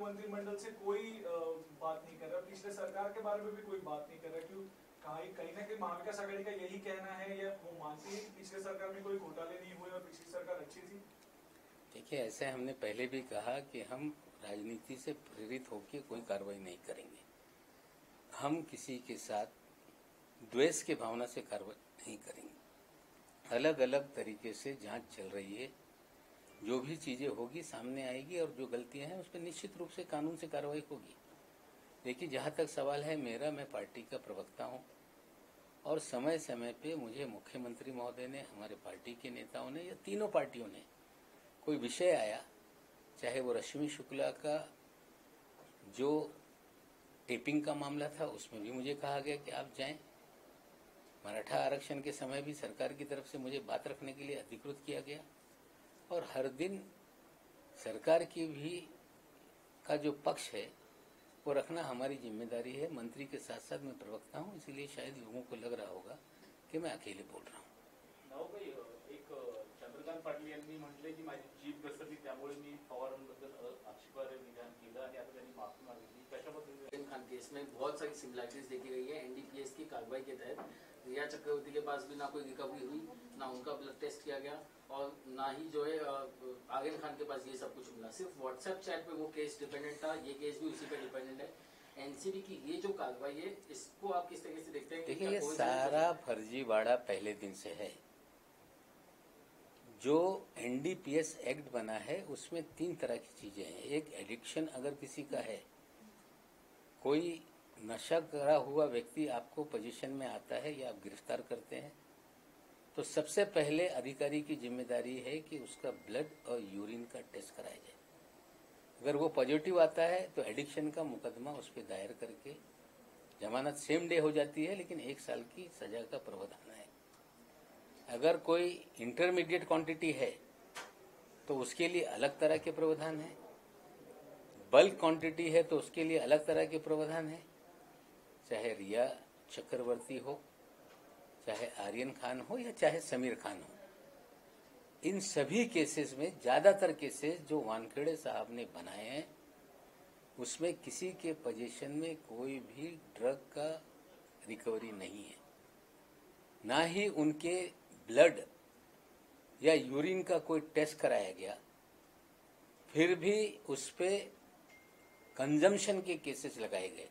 मंत्रिमंडल से कोई बात नहीं कर रहा, पिछले सरकार के बारे में भी कोई बात नहीं कर रहा। क्यों? कहीं ना कहीं महाविकास आघाड़ी का यही कहना है या वो मानती है कि पिछले सरकार में कोई घोटाले नहीं हुए और पिछली सरकार अच्छी थी? देखिए, ऐसे हमने पहले भी कहा कि हम राजनीति से प्रेरित होकर कोई कार्रवाई नहीं करेंगे। हम किसी के साथ द्वेष की भावना से कार्रवाई नहीं करेंगे। अलग अलग तरीके से जांच चल रही है, जो भी चीजें होगी सामने आएगी और जो गलतियां हैं उस पर निश्चित रूप से कानून से कार्रवाई होगी। देखिए, जहां तक सवाल है मेरा, मैं पार्टी का प्रवक्ता हूं और समय समय पे मुझे मुख्यमंत्री महोदय ने, हमारे पार्टी के नेताओं ने या तीनों पार्टियों ने कोई विषय आया, चाहे वो रश्मि शुक्ला का जो टेपिंग का मामला था, उसमें भी मुझे कहा गया कि आप जाएं। मराठा आरक्षण के समय भी सरकार की तरफ से मुझे बात रखने के लिए अधिकृत किया गया और हर दिन सरकार की भी का जो पक्ष है वो रखना हमारी जिम्मेदारी है। मंत्री के साथ साथ मैं प्रवक्ता हूं, इसीलिए शायद लोगों को लग रहा होगा कि मैं अकेले बोल रहा हूं। एक चंद्रकांत पाटील यांनी म्हटले की माझी जीभ घसरली, त्यामुळे मी पवारांबद्दल आक्षेपार्ह विधान केलं आणि आता त्यांनी माफी मागितली। कशाबद्दल? खान केस में बहुत सारी सिमिलैरिटीज देखी गई है। एनडीपीएस की कार्रवाई के तहत रिया चक्रवर्ती के पास भी ना कोई रिकवरी हुई, ना उनका ब्लड टेस्ट किया गया और ना ही जो है आर्यन खान के पास ये सब कुछ मिला। सिर्फ व्हाट्सएप चैट पे वो केस डिपेंडेंट था, ये केस भी उसी पे डिपेंडेंट है। एनसीबी की ये जो कार्रवाई है, इसको आप किस तरीके से देखते हैं? देखिए, ये सारा फर्जीवाड़ा पहले दिन से है। जो एनडीपीएस एक्ट बना है उसमें 3 तरह की चीजें हैं। एक, एडिक्शन अगर किसी का है, कोई नशा करा हुआ व्यक्ति आपको पोजीशन में आता है या आप गिरफ्तार करते हैं, तो सबसे पहले अधिकारी की जिम्मेदारी है कि उसका ब्लड और यूरिन का टेस्ट कराया जाए। अगर वो पॉजिटिव आता है तो एडिक्शन का मुकदमा उस पर दायर करके जमानत सेम डे हो जाती है, लेकिन 1 साल की सजा का प्रावधान है। अगर कोई इंटरमीडिएट क्वांटिटी है तो उसके लिए अलग तरह के प्रावधान है। बल्क क्वांटिटी है तो उसके लिए अलग तरह के प्रावधान है। चाहे रिया चक्रवर्ती हो, चाहे आर्यन खान हो या चाहे समीर खान हो, इन सभी केसेस में ज्यादातर केसेस जो वानखेड़े साहब ने बनाए हैं उसमें किसी के पोजीशन में कोई भी ड्रग का रिकवरी नहीं है, ना ही उनके ब्लड या यूरिन का कोई टेस्ट कराया गया। फिर भी उस पे कंजम्पशन के केसेस लगाए गए।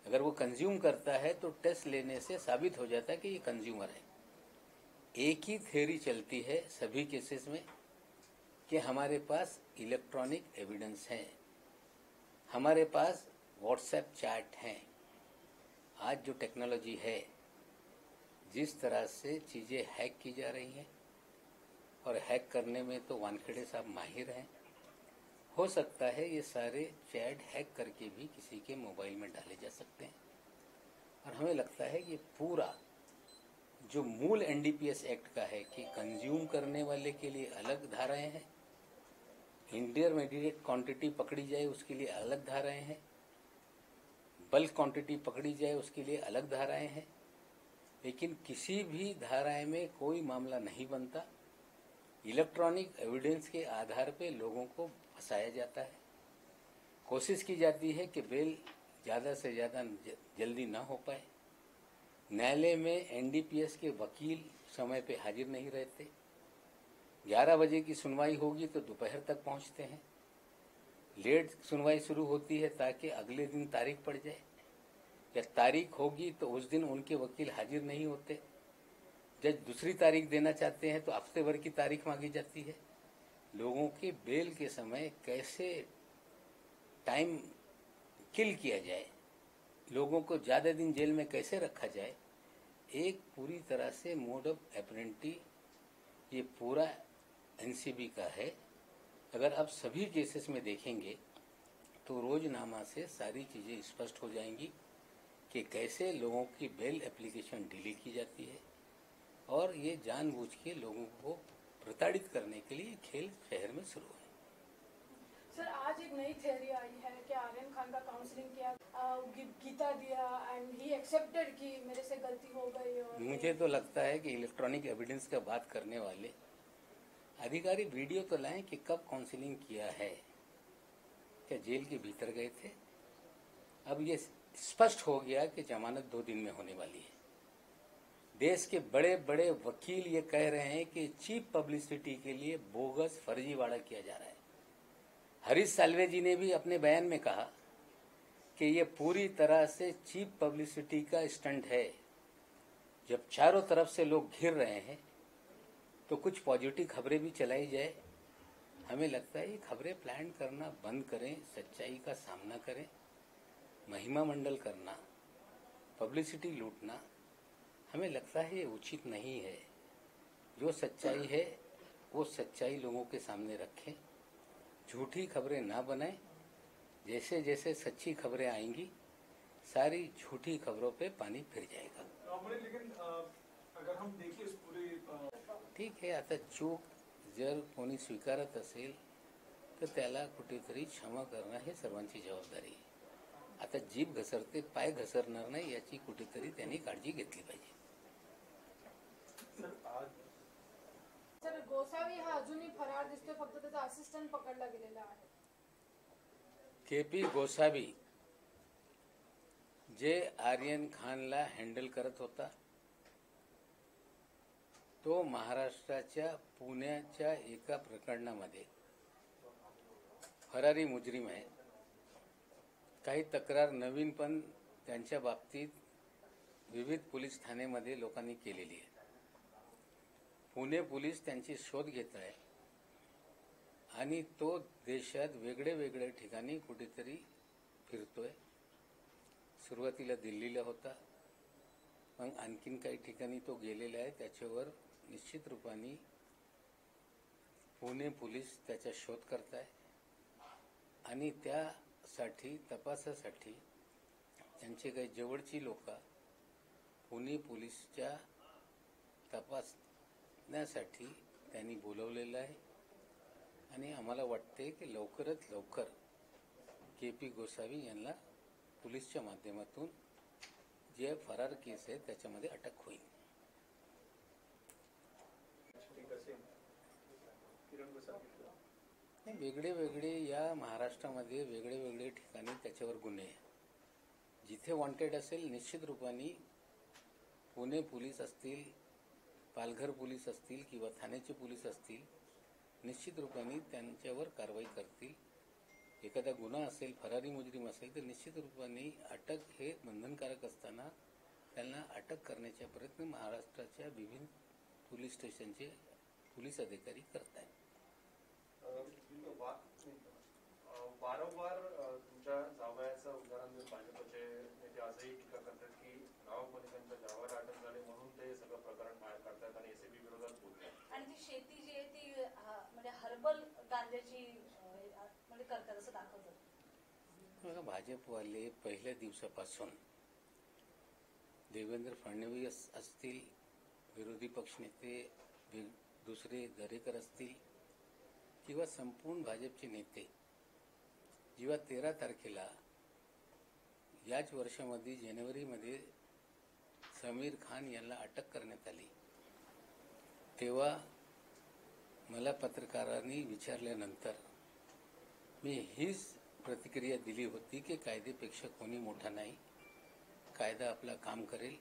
अगर वो कंज्यूम करता है तो टेस्ट लेने से साबित हो जाता है कि ये कंज्यूमर है। एक ही थ्योरी चलती है सभी केसेस में कि हमारे पास इलेक्ट्रॉनिक एविडेंस है, हमारे पास व्हाट्सएप चैट है। आज जो टेक्नोलॉजी है, जिस तरह से चीजें हैक की जा रही हैं, और हैक करने में तो वानखेड़े साहब माहिर हैं, हो सकता है ये सारे चैट हैक करके भी किसी के मोबाइल में डाले जा सकते हैं। और हमें लगता है ये पूरा जो मूल एनडीपीएस एक्ट का है कि कंज्यूम करने वाले के लिए अलग धाराएं हैं, इंटरमीडिएट क्वांटिटी पकड़ी जाए उसके लिए अलग धाराएं हैं, बल्क क्वांटिटी पकड़ी जाए उसके लिए अलग धाराएं हैं, लेकिन किसी भी धाराएं में कोई मामला नहीं बनता। इलेक्ट्रॉनिक एविडेंस के आधार पे लोगों को फंसाया जाता है। कोशिश की जाती है कि बेल ज्यादा से ज्यादा जल्दी ना हो पाए। न्यायालय में एनडीपीएस के वकील समय पे हाजिर नहीं रहते। 11 बजे की सुनवाई होगी तो दोपहर तक पहुंचते हैं। लेट सुनवाई शुरू होती है ताकि अगले दिन तारीख पड़ जाए, या तारीख होगी तो उस दिन उनके वकील हाजिर नहीं होते। जज दूसरी तारीख देना चाहते हैं तो हफ्ते भर की तारीख मांगी जाती है। लोगों के बेल के समय कैसे टाइम किल किया जाए, लोगों को ज्यादा दिन जेल में कैसे रखा जाए, एक पूरी तरह से मोड ऑफ ऑपरेंडी ये पूरा एनसीबी का है। अगर आप सभी केसेस में देखेंगे तो रोजनामा से सारी चीजें स्पष्ट हो जाएंगी कि कैसे लोगों की बेल एप्लीकेशन डिले की जाती है, और ये जानबूझ के लोगों को प्रताड़ित करने के लिए खेल शहर में शुरू है। सर, आज एक नई थ्योरी आई है कि आर्यन खान का काउंसलिंग किया, गीता दिया एंड ही एक्सेप्टेड कि मेरे से गलती हो गई। और मुझे तो लगता है कि इलेक्ट्रॉनिक एविडेंस का बात करने वाले अधिकारी वीडियो तो लाएं कि कब काउंसलिंग किया है। क्या जेल के भीतर गए थे? अब ये स्पष्ट हो गया कि जमानत 2 दिन में होने वाली है। देश के बड़े बड़े वकील ये कह रहे हैं कि चीप पब्लिसिटी के लिए बोगस फर्जीवाड़ा किया जा रहा है। हरीश साल्वे जी ने भी अपने बयान में कहा कि ये पूरी तरह से चीप पब्लिसिटी का स्टंट है। जब चारों तरफ से लोग घिर रहे हैं तो कुछ पॉजिटिव खबरें भी चलाई जाए। हमें लगता है ये खबरें प्लान करना बंद करें, सच्चाई का सामना करें। महिमा मंडल करना, पब्लिसिटी लूटना, हमें लगता है ये उचित नहीं है। जो सच्चाई है वो सच्चाई लोगों के सामने रखें, झूठी खबरें ना बनाएं। जैसे जैसे सच्ची खबरें आएंगी सारी झूठी खबरों पे पाणी फिर जाएगा। लेकिन अगर हम देखिए इस पूरी ठीक आहे, आता चूक जर कोणी स्वीकारत असेल तर त्याला कुठेतरी क्षमा करणं हे सर्वांची जबाबदारी आहे। आता जीभ घसरते, पाय घसरणार नाही याची कुठेतरी त्यांनी काळजी घेतली पाहिजे। सर, गोसावी हा अजूनही फरार दिसतोय, फक्त त्याचा असिस्टंट पकडला गेलेला आहे। केपी गोसावी जे आर्यन खानला हँडल करत होता तो महाराष्ट्राच्या पुण्याच्या एका प्रकरणामध्ये फरारी मुजरिम आहे। काही तक्रार नवीन पण त्यांच्या बाबतीत विविध पोलीस ठाण्यामध्ये लोकांनी केलेली आहे। पुणे पोलीस त्यांची शोध घेत आहे आणि तो देशात वेगळे वेगळे ठिकाणी कुठेतरी फिरतोय। सुरुवातीला दिल्लीला होता, मग आणखीन काही ठिकाणी तो गेलेला आहे। त्याच्यावर निश्चित रूपाने पुणे पोलीस त्याचा शोध करत आहे आणि त्यासाठी तपासासाठी त्यांचे काही जवळची लोक पुणे पोलीसच्या तपासण्यासाठी त्यांनी बोलवलेलं आहे आणि आम्हाला वाटते की लवकरात लवकर केपी गोसावी यांना पोलीसच्या माध्यमातून जे फरार केस आहे त्याच्यामध्ये अटक होईल। वेगळे वेगळे या महाराष्ट्रामध्ये वेगळे वेगळे ठिकाणी त्याच्यावर गुन्हे आहे। जिथे वॉन्टेड असेल निश्चित रूपाने पुणे पोलीस असतील, पालघर पोलीस असतील किंवा ठाण्याचे पोलीस असतील, निश्चित रूपाने त्यांच्यावर कारवाई करतील। एखादा गुन्हा असेल, फरारी मुजरिम असेल तर निश्चित रूपाने अटक हे बंधनकारक असताना त्यांना अटक करण्याचा प्रयत्न महाराष्ट्राच्या विभिन्न पोलीस स्टेशनचे पोलीस अधिकारी करत आहेत। वारंवार तुमच्या जावयाचं उदाहरण देऊन भाजपचे नेते आजही टीका करतात की नावामध्ये त्यांच्या जावयाला अटक झाली म्हणून ते सगळं प्रकरण बाहेर काढतात आणि एसीबी विरोधात बोलतात। आणि ती शेती जी आहे ती म्हणजे हर्बल गांजाची म्हणजे करतात असं दाखवतात। भाजपवाले पहिल्या दिवसापासून देवेंद्र फडणवीस असतील, विरोधी पक्षनेते दुसरे दरेकर असतील किंवा संपूर्ण भाजपचे नेते जेव्हा 13 तारखेला याच वर्षामध्ये जानेवारीमध्ये समीर खान यांना अटक करण्यात आली तेव्हा मला पत्रकारांनी विचारल्यानंतर मी हीच प्रतिक्रिया दिली होती की कायद्यापेक्षा कोणी मोठा नाही, कायदा आपला काम करेल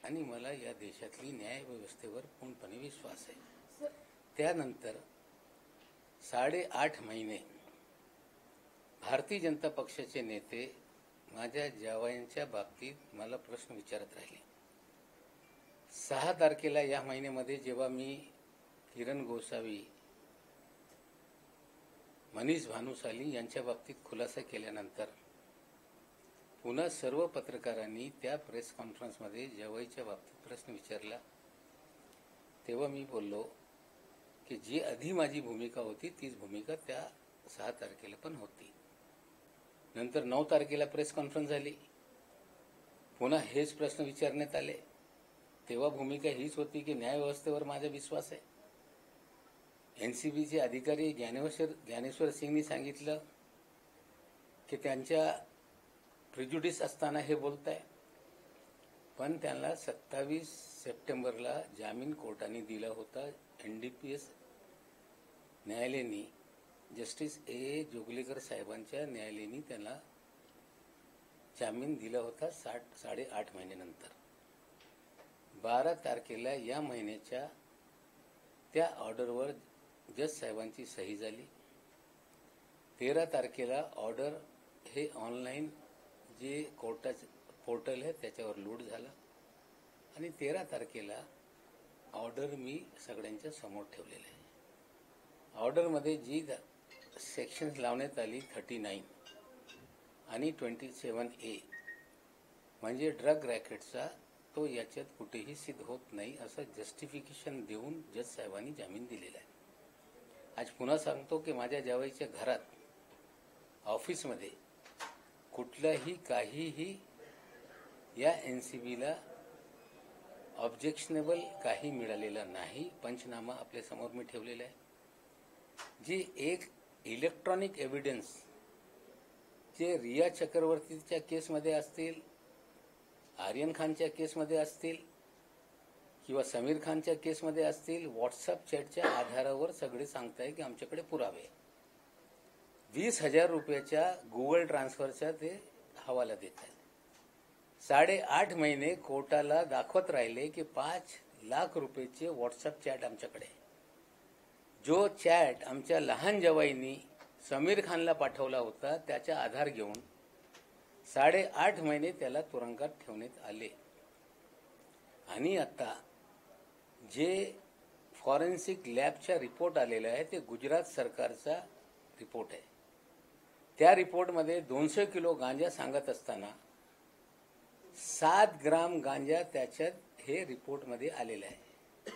आणि मला या देशातली न्याय व्यवस्थेवर पूर्णपणे विश्वास आहे। त्यानंतर 8.5 महिने भारतीय जनता पक्षाचे नेते माझ्या जावयांच्या बाबतीत मला प्रश्न विचारत राहिले। 6 तारखेला या महिन्यामध्ये जेव्हा मी किरण गोसावी, मनीष भानुशाली यांच्या बाबतीत खुलासा केल्यानंतर पुन्हा सर्व पत्रकारांनी त्या प्रेस कॉन्फरन्समध्ये जावयाच्या बाबतीत प्रश्न विचारला तेव्हा मी बोललो की जी आधी माझी भूमिका होती तीच भूमिका त्या 6 तारखेला पण होती। नंतर 9 तारखेला प्रेस कॉन्फरन्स झाली, पुन्हा हेच प्रश्न विचारण्यात आले तेव्हा भूमिका हीच होती की न्याय व्यवस्थेवर माझा विश्वास आहे। एनसीबीचे अधिकारी ज्ञानेश्वर सिंगनी सांगितलं की त्यांच्या प्रिजुडिस असताना हे बोलताय, पण त्यांना 27 सप्टेंबरला जामीन कोर्टाने दिला होता। एनडीपीएस न्यायालयाने जस्टिस ए जोगलेकर साहेबांच्या न्यायालयाने त्यांना जामीन दिला होता 8.5 महिन्यानंतर. 12 तारखेला या महिन्याच्या त्या ऑर्डरवर जज साहेबांची सही झाली. 13 तारखेला ऑर्डर हे ऑनलाईन जे कोर्टाचं पोर्टल आहे त्याच्यावर लोड झाला आणि 13 तारखेला ऑर्डर मी सगळ्यांच्या समोर ठेवलेलं आहे. ऑर्डरमध्ये जी सेक्शन्स लावण्यात आली 39 आणि 27A म्हणजे ड्रग रॅकेटचा, तो याच्यात कुठेही सिद्ध होत नाही असं जस्टिफिकेशन देऊन जज साहेबांनी जामीन दिलेला आहे. आज पुन्हा सांगतो की माझ्या जावईच्या घरात, ऑफिसमध्ये कुठलंही काहीही या NCBला ऑब्जेक्शनेबल काही मिळालेलं नाही. पंचनामा आपल्या समोर मी ठेवलेला आहे. जी एक इलेक्ट्रॉनिक एव्हिडन्स जे रिया चक्रवर्तीच्या केसमध्ये असतील, आर्यन खानच्या केसमध्ये असतील किंवा समीर खानच्या केसमध्ये असतील, व्हॉट्सअप चॅटच्या आधारावर सगळे सांगताय की आमच्याकडे पुरावे. 20,000 रुपयाच्या गुगल ट्रान्सफरचा ते हवाला देत आहेत. 8.5 महिने कोर्टाला दाखवत राहिले की 5 लाख रुपयाचे व्हॉट्सअप चॅट आमच्याकडे. जो चॅट आमच्या लहान जवाईंनी समीर खानला पाठवला होता त्याचा आधार घेऊन 8.5 महिने त्याला तुरुंगात ठेवण्यात आले. आणि आता जे फॉरेन्सिक लॅबचा रिपोर्ट आलेला आहे ते गुजरात सरकारचा रिपोर्ट आहे. त्या रिपोर्टमध्ये 200 किलो गांजा सांगत असताना 7 ग्राम गांजा त्याच्यात हे रिपोर्टमध्ये आलेला आहे.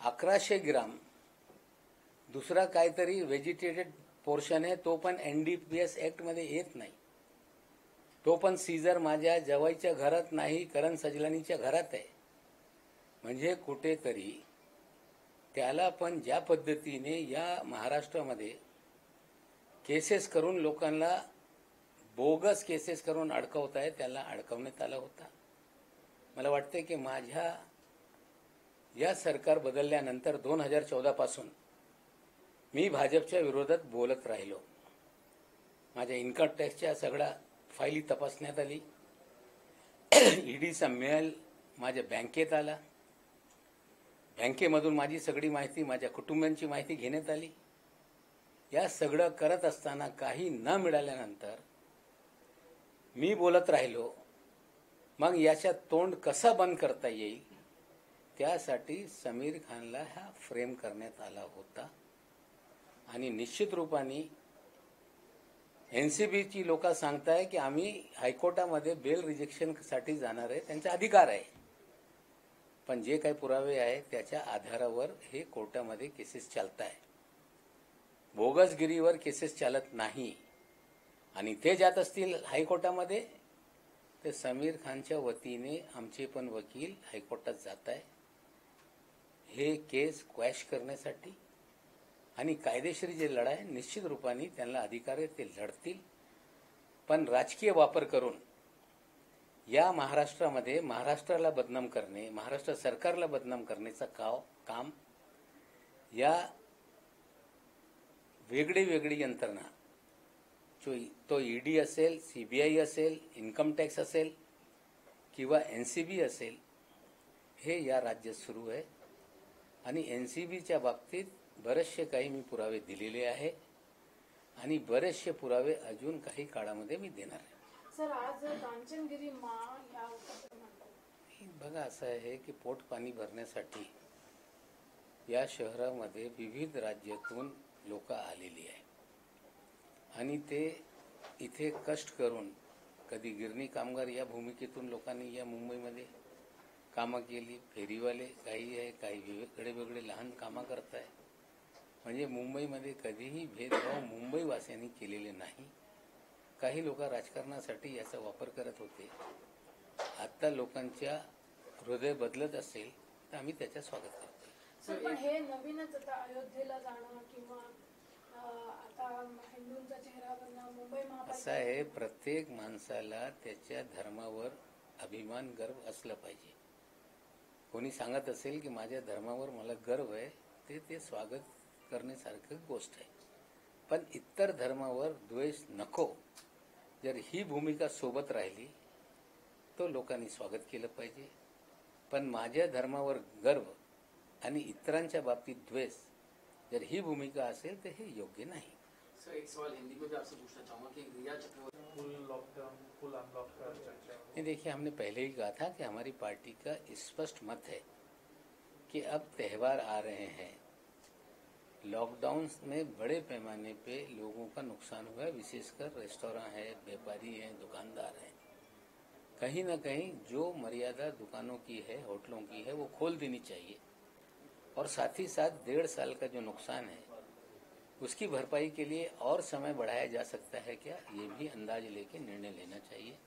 1100 ग्राम दुसरा काहीतरी व्हेजिटेटेड पोर्शन आहे, तो पण NDPS ॲक्टमध्ये येत नाही. तो पण सीझर माझ्या जवाईच्या घरात नाही, करण सजलानीच्या घरात आहे. म्हणजे कुठेतरी त्याला पण ज्या पद्धतीने या महाराष्ट्रामध्ये केसेस करून लोकांना बोगस केसेस करून अडकवत आहे, त्याला अडकवण्यात आला होता. मला वाटते की माझ्या या सरकार बदलल्यानंतर 2014 पासून मी भाजपच्या विरोधात बोलत राहिलो. माझ्या इन्कम टॅक्सच्या सगळ्या फायली तपासण्यात आली. ईडीचा मेल माझ्या बँकेत आला. बँकेमधून माझी सगळी माहिती, माझ्या कुटुंबांची माहिती घेण्यात आली. या सगळं करत असताना काही न मिळाल्यानंतर मी बोलत राहिलो. मग याच्या तोंड कसा बंद करता येईल त्यासाठी समीर खानला हा फ्रेम करण्यात आला होता. आणि निश्चित रूपाने NCBची लोक सांगताय की आम्ही हायकोर्टामध्ये बेल रिजेक्शनसाठी जाणार आहे, त्यांचा अधिकार आहे. पण जे काही पुरावे आहे त्याच्या आधारावर हे कोर्टामध्ये केसेस चालत आहे. बोगसगिरीवर केसेस चालत नाही. आणि ते जात असतील हायकोर्टामध्ये ते समीर खानच्या वतीने आमचे पण वकील हायकोर्टात जात आहे हे केस क्वॅश करण्यासाठी. आणि कायदेशीर जे लढाई निश्चित रूपाने त्यांना अधिकार आहे ते लढतील. पण राजकीय वापर करून या महाराष्ट्रामध्ये महाराष्ट्राला बदनाम करणे, महाराष्ट्र सरकारला बदनाम करण्याचा काम या वेगळी यंत्रणा, तो ईडी असेल, CBI असेल, इन्कम टॅक्स असेल किंवा NCB असेल, हे या राज्यात सुरू आहे. आणि NCBच्या बाबतीत बरेचसे काही मी पुरावे दिलेले आहे आणि बरेचसे पुरावे अजून काही काळामध्ये मी देणार आहे. सर, आज कांचनगिरी बघा, असं आहे की पोट पाणी भरण्यासाठी या शहरामध्ये विविध राज्यातून लोक आलेली आहे आणि ते इथे कष्ट करून, कधी गिरणी कामगार या भूमिकेतून लोकांनी या मुंबईमध्ये कामं केली, फेरीवाले काही आहे, काही वेगळे लहान कामं करत आहे. म्हणजे मुंबईमध्ये कधीही भेदभाव मुंबईवासियांनी केलेले नाही. काही लोक राजकारणासाठी याचा वापर करत होते. आता लोकांच्या हृदय बदलत असेल तर आम्ही त्याचं स्वागत करतो. सर, पण हे नवीनच आता अयोध्येला जाणं किंवा आता हिंदूंचा चेहरा बनणं मुंबई महापालिका, असं आहे, प्रत्येक माणसाला त्याच्या धर्मावर अभिमान, गर्व असला पाहिजे. कोणी सांगत असेल की माझ्या धर्मावर मला गर्व आहे, ते स्वागत करण्यासारखं गोष्ट आहे. पण इतर धर्मावर द्वेष नको, जर ही भूमिका सोबत राहिली तो लोकांनी स्वागत केलं पाहिजे. पण माझ्या धर्मावर गर्व आणि इतरांच्या बाबतीत द्वेष, जर ही भूमिका असेल तर हे योग्य नाही. सर एक सवाल हिंदी में भी आपसे पूछना चाहूंगा कि Rhea Chakraborty full lockdown full unlock का चर्चा नहीं, देखिए हमने पहले ही कहा था कि हमारी पार्टी का स्पष्ट मत है कि अब त्यौहार आ रहे हैं, लॉकडाउन में बड़े पैमाने पे लोगों का नुकसान हुआ है, विशेषकर रेस्टोरेंट है, व्यापारी हैं, दुकानदार हैं. कहीं न कहीं जो मर्यादा दुकानों की है, होटलों की है, वो खोल देनी चाहिए. और साथ ही साथ 1.5 साल का जो नुकसान है उसकी भरपाई के लिए और समय बढ़ाया जा सकता है क्या, ये भी अंदाज लेके निर्णय लेना चाहिए.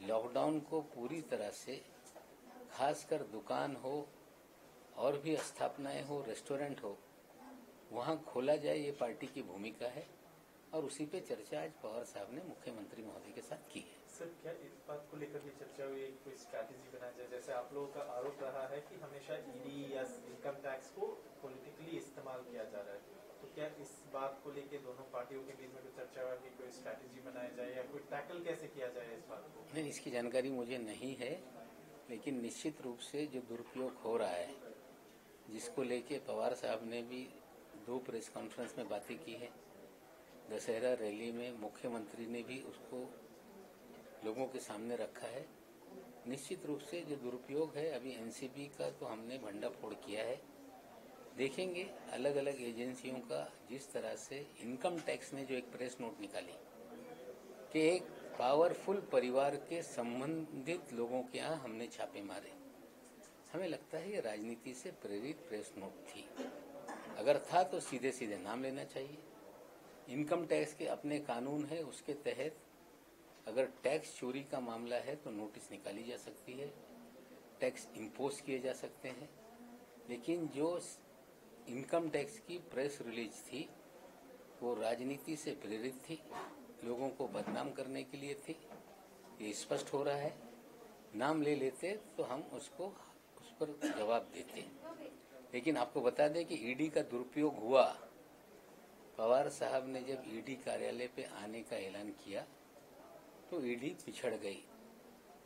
लॉकडाउन को पूरी तरह से, खासकर दुकान हो और भी स्थापनाएं हो, रेस्टोरेंट हो, वहाँ खोला जाए, ये पार्टी की भूमिका है. और उसी पे चर्चा आज पवार साहब ने मुख्यमंत्री महोदय के साथ की है. सर क्या इस बात को लेकर भी चर्चा हुई है कि कोई स्ट्रैटेजी बनाया जाए? जैसे आप लोगों का आरोप रहा है कि हमेशा ईडी या इनकम टैक्स को पॉलिटिकली इस्तेमाल किया जा रहा है, तो क्या इस बात को लेकर दोनों पार्टियों के बीच में कोई चर्चा हुआ कि कोई स्ट्रैटेजी बनाया जाए या कोई टैकल कैसे किया जाए इस बात को? नहीं, इसकी जानकारी मुझे नहीं है, लेकिन निश्चित रूप से जो दुरुपयोग हो रहा है, जिसको लेके पवार साहब ने भी 2 प्रेस कॉन्फ्रेंस में बातें की है, दशहरा रैली में मुख्यमंत्री ने भी उसको लोगों के सामने रखा है. निश्चित रूप से जो दुरुपयोग है, अभी एनसीबी का तो हमने भंडाफोड़ किया है, देखेंगे अलग अलग एजेंसियों का. जिस तरह से इनकम टैक्स ने जो एक प्रेस नोट निकाली कि एक पावरफुल परिवार के संबंधित लोगों के यहाँ हमने छापे मारे, हमें लगता है ये राजनीति से प्रेरित प्रेस नोट थी. अगर था तो सीधे सीधे नाम लेना चाहिए. इनकम टैक्स के अपने कानून है, उसके तहत अगर टैक्स चोरी का मामला है तो नोटिस निकाली जा सकती है, टैक्स इम्पोज किए जा सकते हैं. लेकिन जो इनकम टैक्स की प्रेस रिलीज थी वो राजनीति से प्रेरित थी, लोगों को बदनाम करने के लिए थी. ये स्पष्ट हो रहा है. नाम ले लेते तो हम उसको उस पर जवाब देते. लेकिन आपको बता दें कि ईडी का दुरुपयोग हुआ. पवार साहब ने जब ईडी कार्यालय पे आने का ऐलान किया तो ईडी पिछड़ गई.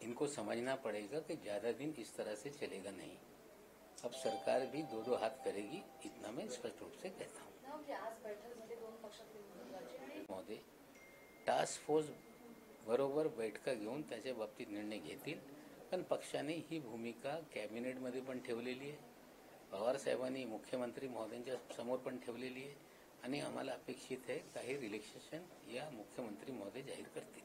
इनको समझना पड़ेगा कि ज्यादा दिन इस तरह से चलेगा नहीं. अब सरकार भी 2-2 हाथ करेगी, इतना मैं स्पष्ट रूप से कहता हूँ. महोदय टास्क फोर्स बरोबर बैठका घेऊन त्याच्या बाबतीत निर्णय घेतील. पण पक्षाने ही भूमिका कॅबिनेटमध्ये पण ठेवलेली आहे, पवार साहेबांनी मुख्यमंत्री महोदयांच्या समोर पण ठेवलेली आहे आणि आम्हाला अपेक्षित आहे काही रिलॅक्सेशन या मुख्यमंत्री महोदय जाहीर करतील.